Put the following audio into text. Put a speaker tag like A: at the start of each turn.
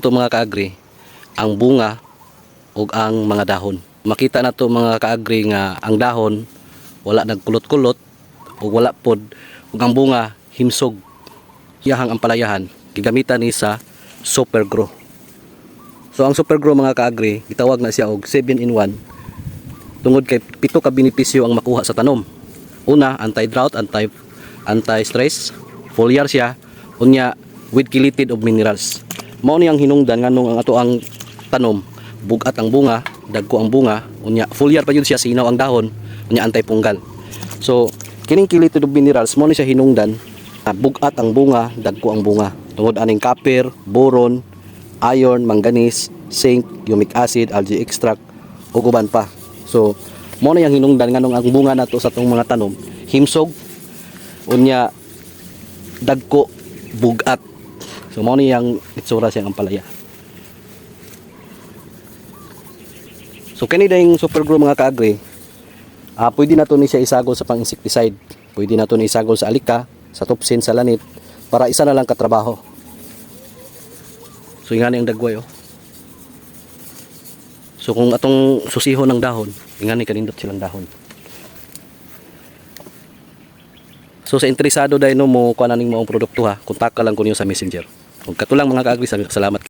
A: Ito mga kaagri, ang bunga o ang mga dahon. Makita na to mga kaagri nga ang dahon wala nagkulot-kulot o wala pod ug ang bunga himsog. Iyahang ampalayahan gigamitan ni sa Super Grow. So ang Super Grow mga kaagri, gitawag na siya og 7-in-1 tungod kay pito ka benepisyo ang makuha sa tanom. Una, anti-drought, anti-stress, foliar siya, unya with chelated of minerals. Mao ni ang hinungdan nganong ang ato ang tanom bugat ang bunga, dagko ang bunga, unya foliar pa yun siya, sinaw ang dahon, unya anti-punggal. So kining chelated of minerals mao ni siya hinungdan, bugat ang bunga, dagko ang bunga. Tungod aning copper, boron, iron, manganese, zinc, humic acid, algae extract ug uban pa. So mao na yang hinungdan nganong ang bunga nato sa tong mga tanom himsog, unya dagko, bugat. So mao ni yang itsura siyang ampalaya. So kani dayong Super Grow mga kaagri, pwede na to ni siya isagol sa pang-insecticide, pwede na to ni isagol sa alika, sa topsin, sa lanit, para isa na lang katrabaho. So ingani ang dagway oh. So kung atong susihon ng dahon, ingani kanindot silang dahon. So sa interesado dahil no mo kuha na ning maong produkto ha, kontak ka lang ko niyo sa Messenger. Kung katulang mga kaagri, salamat.